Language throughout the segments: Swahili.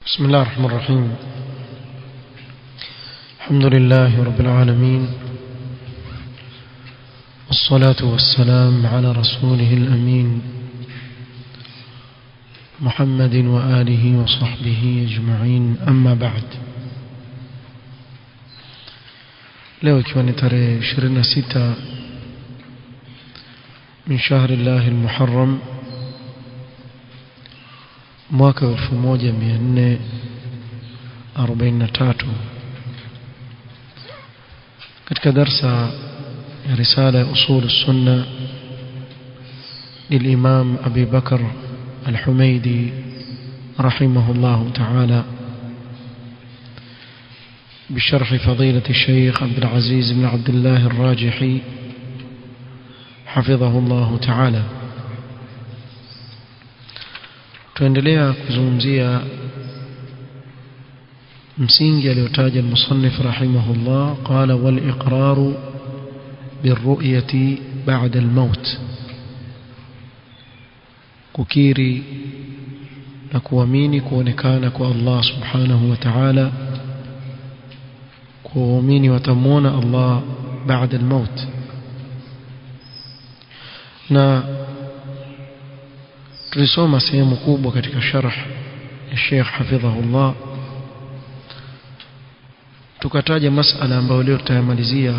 بسم الله الرحمن الرحيم. الحمد لله رب العالمين، والصلاة والسلام على رسوله الأمين محمد وآله وصحبه أجمعين، أما بعد. leo ikiwa ni tarehe 26 من شهر الله المحرم mwaka 1443 katika darsa ya risala ya usul السنة للإمام أبي بكر الحميدي رحمه الله تعالى بشرح فضيلة الشيخ عبد العزيز بن عبد الله الراجحي حفظه الله تعالى. tuendelea kuzungumzia msingi aliotaja المصنف رحمه الله. قال والإقرار بالرؤية بعد الموت، kukiri na kuamini kuonekana kwa Allah subhanahu wa ta'ala, kuamini watamuona Allah baada al-maut. na tulisoma sehemu kubwa katika sharh ya Sheikh hafidhahullah, tukataja masala ambayo leo tutayamalizia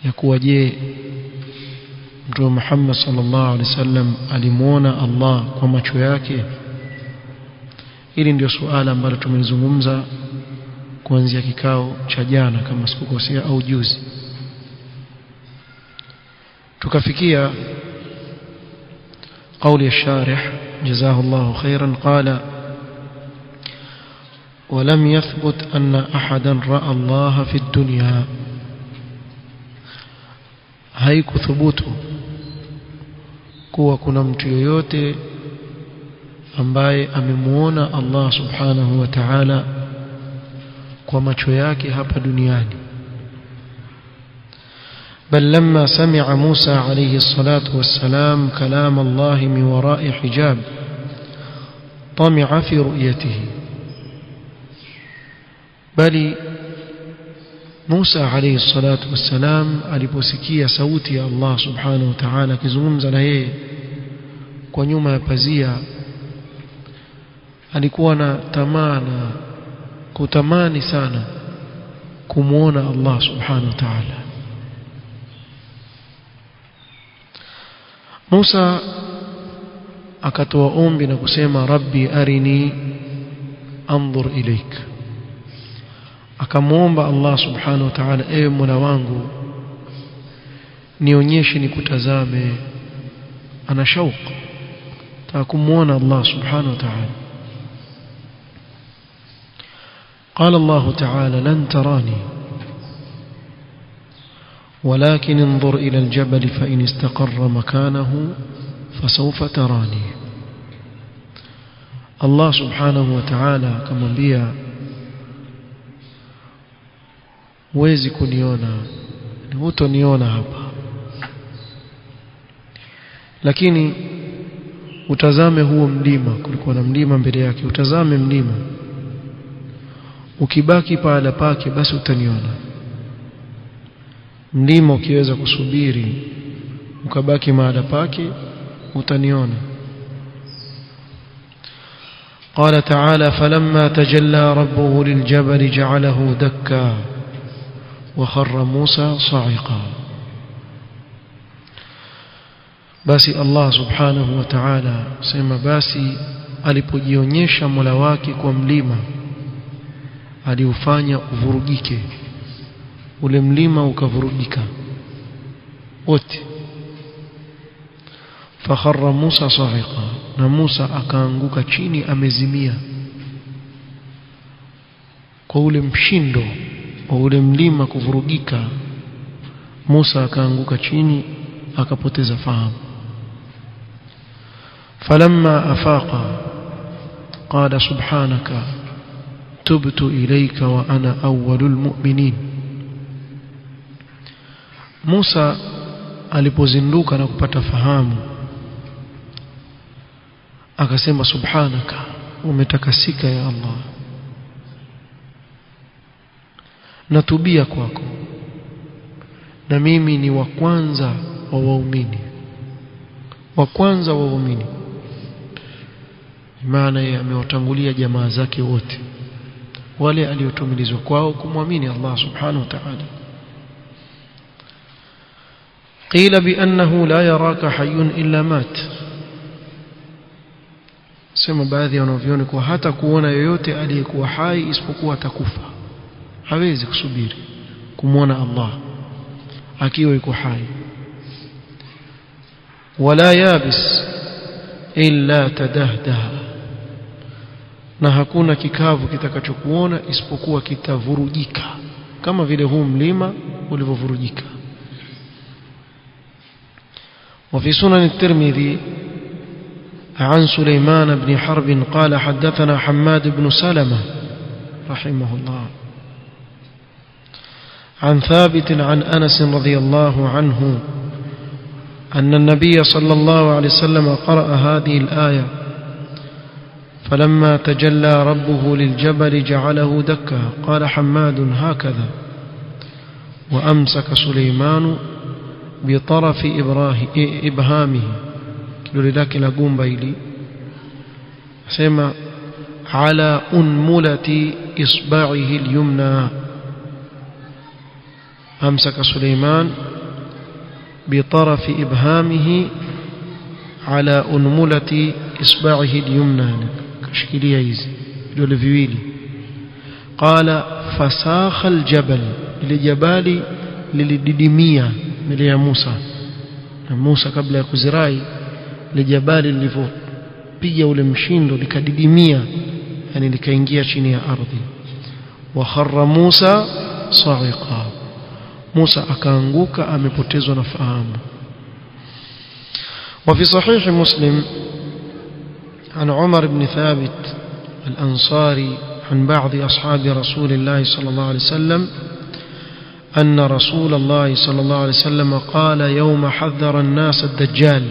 ya kuwa je, Mtume Muhammad sallallahu alaihi wasallam alimuona Allah kwa macho yake? Hili ndio suala ambalo tumelizungumza kuanzia kikao cha jana kama sikukosea au juzi. tukafikia قول الشارح جزاه الله خيرا قال ولم يثبت أن أحدا رأى الله في الدنيا. haiku thubutu kuwa kuna mtu yoyote ambaye amemuona Allah subhanahu wa ta'ala kwa macho yake hapa duniani. بل لما سمع موسى عليه الصلاة والسلام كلام الله من وراء حجاب طمع في رؤيته. بل موسى عليه الصلاة والسلام aliposikia sauti ya Allah subhanahu wa ta'ala akizungumza na yeye kwa nyuma ya pazia, alikuwa na tamaa na kutamani sana kumuona Allah subhanahu wa ta'ala. Musa akatoa ombi na kusema rabbi arini anzur ilaik, akamuomba Allah subhanahu wa ta'ala, ewe Mola wangu nionyeshe nikutazame. ana shauq takumuona Allah subhanahu wa ta'ala. قال الله تعالى لن تراني ولكن انظر إلى الجبل فإن استقر مكانه فسوف تراني. الله سبحانه وتعالى akamwambia huwezi kuniona, hutoniona hapa, lakini utazame huo mlima. kulikuwa na mlima mbele yake, utazame mlima, ukibaki pahala pake basi utaniona. mlima ukiweza kusubiri ukabaki mahala pake utaniona. قال تعالى فلما تجلى ربه للجبل جعله دكا وخر موسى صاعقا. basi Allah subhanahu wa ta'ala sema basi alipojionyesha Mola wake kwa mlima aliufanya uvurugike, ule mlima ukavurugika wote. fakharra Musa sa'iqa, na Musa akaanguka chini amezimia kwa ule mshindo wa ule mlima kuvurugika. Musa akaanguka chini akapoteza fahamu. falamma afaqa qala subhanaka tubtu ilayka wa ana awwalul mu'minin. Musa alipozinduka na kupata fahamu akasema subhanaka, umetakasika ya Allah, natubia kwako na mimi ni wa kwanza wa waumini, wa kwanza wa waumini. Maana yeye amewatangulia jamaa zake wote wale aliotumilizwa kwao kumwamini Allah subhanahu wa ta'ala. قيل بأنه لا يراك حي إلا مات. sema baadhi wanaviona kwa hata kuona yoyote aliyekuwa hai isipokuwa atakufa, hawezi kusubiri kumwona Allah akiwa yuko hai. wala yabis illa tadahdaha, na hakuna kikavu kitakachokuona isipokuwa kitavurujika kama vile huu mlima ulivyovurujika. وفي سنن الترمذي عن سليمان بن حرب قال حدثنا حماد بن سلمة رحمه الله عن ثابت عن أنس رضي الله عنه أن النبي صلى الله عليه وسلم قرأ هذه الآية فلما تجلى ربه للجبل جعله دكا. قال حماد هكذا وأمسك سليمان بطرف إبهامه لذلك لقوم بيلي سمع على أنملة إصبعه اليمنى. أمسك سليمان بطرف إبهامه على أنملة إصبعه اليمنى كشكلية يزي لولفيويلي. قال فساخ الجبل لجبالي للدمية مليا موسى قبل يكزراي لجبالي اللي piga ule mshindo likadidimia, yani likaingia chini ya ardhi. wa kharra Musa sa'iqa, Musa akaanguka amepotezwa na fahamu. وفي صحيح مسلم عن عمر بن ثابت الأنصاري عن بعض أصحاب رسول الله صلى الله عليه وسلم أن رسول الله صلى الله عليه وسلم قال يوم حذر الناس الدجال.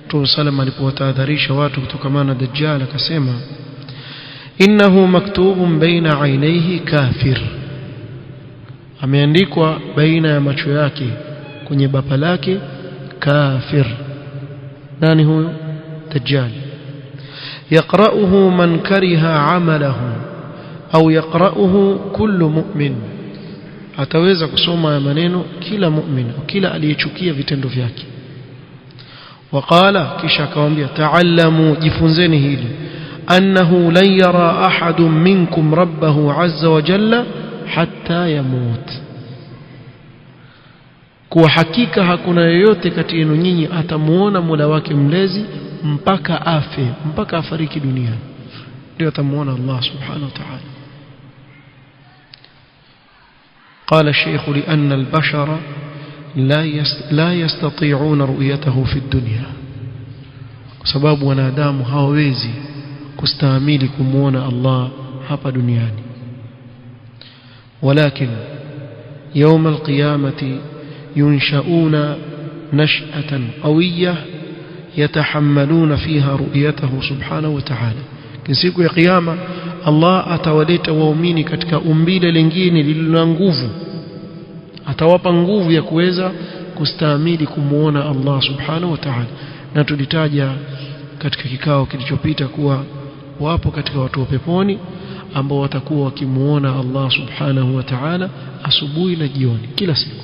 Mtume sallam alipowatahadharisha watu kutokamana na Dajjal akasema innahu maktubun baina ainaihi kafir, ameandikwa baina ya macho yake kwenye bapa lake kafir. nani huyo? Dajjal. yaqra'uhu man kariha amalahu au yaqra'uhu kullu mu'min, ataweza kusoma maneno kila mu'min, kila aliyechukia vitendo vyake. وقال kisha akawaambia ta'allamu, jifunzeni hili, annahu lan yara ahadun minkum rabbahu azza wa jalla hatta yamut, kwa hakika hakuna yeyote kati yenu nyinyi atamuona Mola wake mlezi mpaka afe, mpaka afariki dunia ndio atamuona Allah subhanahu wa ta'ala. قال الشيخ لأن البشر لا يستطيعون رؤيته في الدنيا، سبب wanadamu hawawezi kustahimili kumuona Allah hapa duniani. ولكن يوم القيامة ينشؤون نشأة قوية يتحملون فيها رؤيته سبحانه وتعالى. siku ya kiyama Allah atawaleta waumini katika umbile lingine lililo nguvu, atawapa nguvu ya kuweza kustahimili kumuona Allah subhanahu wa ta'ala. Na tulitaja katika kikao kilichopita kuwa wapo katika watu wa peponi ambao watakuwa wakimuona Allah subhanahu wa ta'ala asubuhi na jioni kila siku.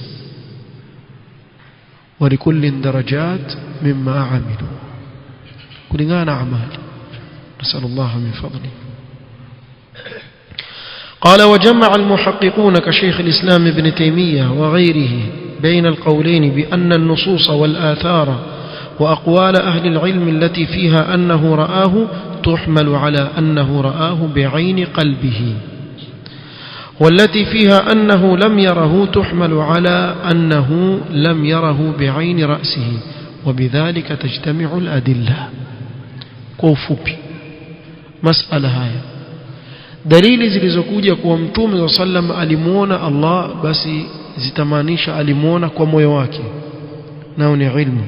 ولكل درجات مما عملوا kulingana amali. نسأل الله من فضله. قال وجمع المحققون كشيخ الإسلام ابن تيمية وغيره بين القولين بأن النصوص والآثار وأقوال أهل العلم التي فيها أنه رآه تحمل على أنه رآه بعين قلبه، والتي فيها أنه لم يره تحمل على أنه لم يره بعين رأسه، وبذلك تجتمع الأدلة. كوفوبي مسألة هاي dalili zilizokuja kwa Mtume sallam alimuona Allah, basi zitamaanisha alimuona kwa moyo wake, nao ni ilmu,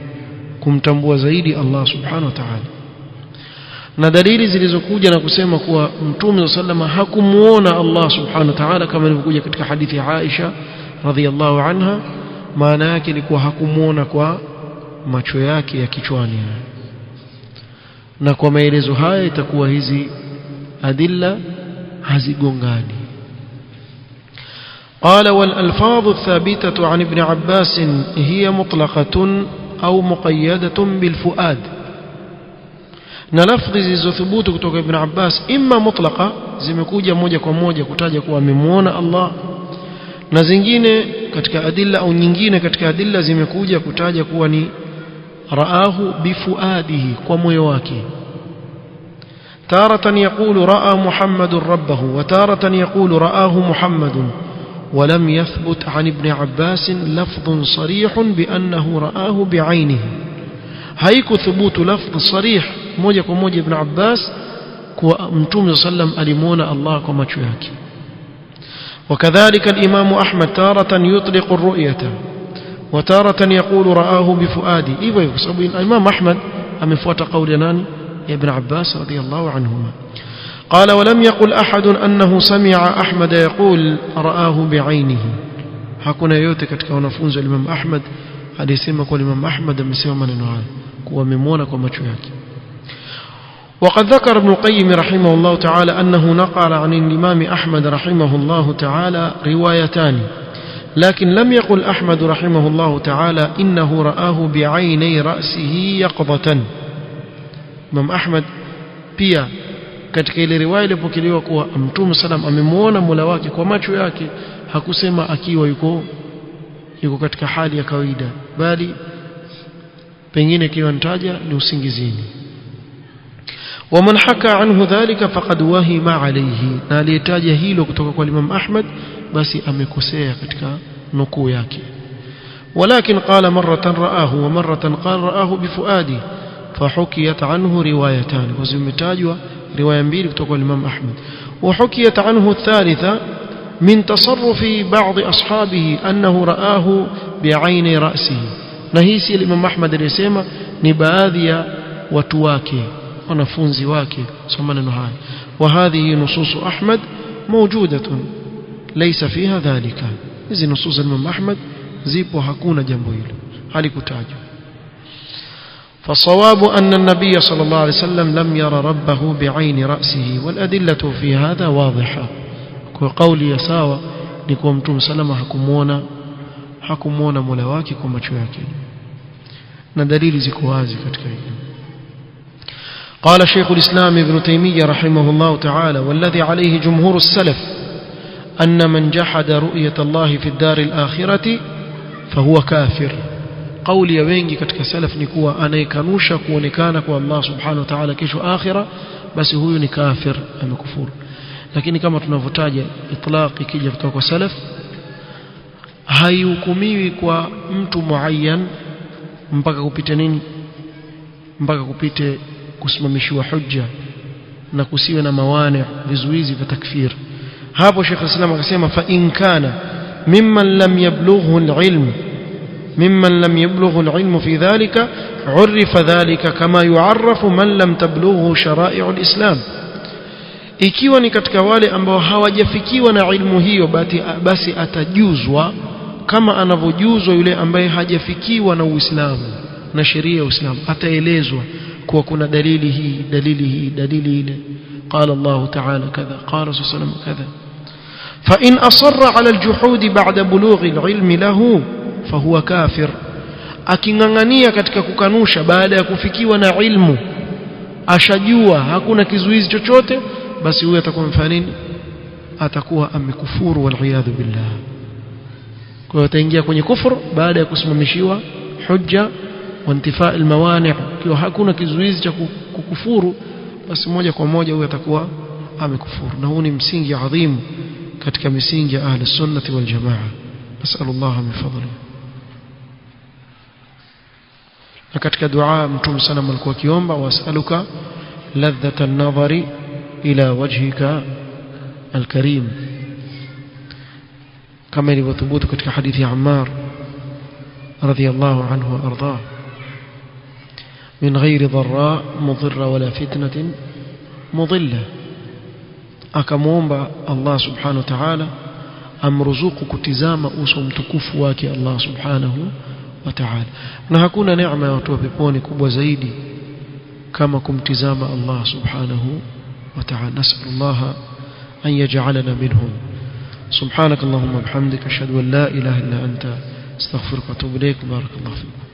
kumtambua zaidi Allah subhanahu wa ta'ala. na dalili zilizokuja na kusema kuwa Mtume sallama hakumuona Allah subhanahu wa ta'ala kama ilivyokuja katika hadithi ya Aisha radhiyallahu anha, maana yake ni kuwa hakumuona kwa macho yake ya kichwani. Na kwa maelezo haya itakuwa hizi adilla hazigongani. قال والألفاظ الثابتة عن ابن عباس هي مطلقة أو مقيدة بالفؤاد. نلفظ zilizothubut kutoka Ibn Abbas imma mutlaqa, zimekuja moja kwa moja kutaja kuwa amemuona Allah, na zingine katika adilla au nyingine katika adilla zimekuja kutaja kuwa ni raahu bifuadihi, kwa moyo wake. تارة يقول رأى محمد ربه وتارة يقول رآه محمد، ولم يثبت عن ابن عباس لفظ صريح بأنه رآه بعينه. هيك ثبوت لفظ صريح موجة كموجة ابن عباس كمتوم صلى الله عليه وسلم ألمون الله كما تشويك. وكذلك الإمام أحمد تارة يطلق الرؤية وتارة يقول رآه بفؤاده. الإمام أحمد أمفوت قولنا ابن عباس رضي الله عنهما. قال ولم يقل أحد أنه سمع أحمد يقول رآه بعينه. hakuna yote katika wanafunzi wa Imam Ahmad alisema kwa Imam Ahmad amesema maneno haya kuwa amemwona kwa macho yake. وقد ذكر ابن القيم رحمه الله تعالى أنه نقل عن الإمام أحمد رحمه الله تعالى روايتان، لكن لم يقل أحمد رحمه الله تعالى إنه رآه بعيني رأسه يقظة. Imam Ahmad pia katika ile riwaya ilipokelewa kuwa Mtume sallam amemuona Mola wake kwa macho yake, hakusema akiwa yuko katika hali ya kawaida, bali pengine kiwa nitaja ni usingizini. ومن حكى عنه ذلك فقد وهم عليه، na aliyetaja hilo kutoka kwa Imam Ahmad basi amekosea katika nukuu yake. ولكن قال مرة رآه ومرة قال رآه بفؤاده، فحكيت عنه روايتان، وزمتاجوا رواية mbili kutoka kwa Imam Ahmad. وحكيت عنه الثالثة من تصرف بعض أصحابه أنه رآه بعين رأسه. na hii si Imam Ahmad alisema, ni baadhi ya watu wake wanafunzi wake soma neno haya. وهذه نصوص أحمد موجودة ليس فيها ذلك. hizi nusus Imam Ahmad zipo, hakuna jambo hilo halikutajwa. فالصواب أن النبي صلى الله عليه وسلم لم يرى ربه بعين رأسه، والأدلة في هذا واضحة. وقولي يساوى نكون متوم سلم حكمونا ملواكي كما تشوياكي، ندليل زكوازي كتكي. قال شيخ الإسلام ابن تيمية رحمه الله تعالى: والذي عليه جمهور السلف أن من جحد رؤية الله في الدار الآخرة فهو كافر. قولي wengi katika salaf ni kuwa anayekanusha kuonekana kwa Allah subhanahu wa ta'ala kesho akhira, basi huyu ni kafir, amekufuru. Lakini kama tunavyotaja itlaq ikija kutoka kwa salaf, haihukumiwi kwa mtu muayyan mpaka kupite nini, mpaka kupite kusimamishiwa hujja na kusiwe na mawani, vizuizi vya takfir. hapo Sheikh Islam akasema fa in kana mimman lam yablughu al-ilm ممن لم يبلغ العلم في ذلك عرف ذلك كما يعرف من لم تبلغه شرائع الإسلام. ikiwa ni katika wale ambao hawajafikiwa na ilmu hiyo, basi atajuzwa kama anavyojuzwa yule ambaye hajafikiwa na Uislamu na sheria ya Uislamu. Ataelezwa kuwa kuna dalili hii, dalili hii, dalili ile, قال الله تعالى كذا، قال رسول الله كذا. فإن أصر على الجحود بعد بلوغ العلم له فهو كافر. akingangania katika kukanusha baada ya kufikiwa na ilmu, ashajua hakuna kizuizi chochote, basi huyo atakuwa mfano nini? Atakuwa amekufuru, wal iyadhu billah. Kwa hiyo ataingia kwenye kufuru baada ya kusimamishiwa hujja wa intifaa almawani'. Kwa hakuna kizuizi cha kukufuru, basi moja kwa moja huyo atakuwa amekufuru. Na huu ni msingi adhim katika misingi ya ahli sunnah wal jamaa. nasallallahu min fadlihi. na katika dua Mtume sana alikuwa akiomba, wasaluka ladhata an-nadhari ila wajhika al-karim, kama ilivyothubutu katika hadithi ya Ammar radhiyallahu anhu wa ardhah. min ghairi dharra mudhirra wala fitnatin mudilla. Akamuomba Allah subhanahu wa ta'ala amruzuku kutizama uso mtukufu wake Allah subhanahu wa ta'ala. Na hakuna neema ya watu wa peponi kubwa zaidi kama kumtizama Allah subhanahu wa ta'ala. Nas'alullah an yaj'alana minhum. subhanakallahumma bihamdika ashhadu an la ilaha illa anta astaghfiruka wa atubu ilaik. barakallahu fiik.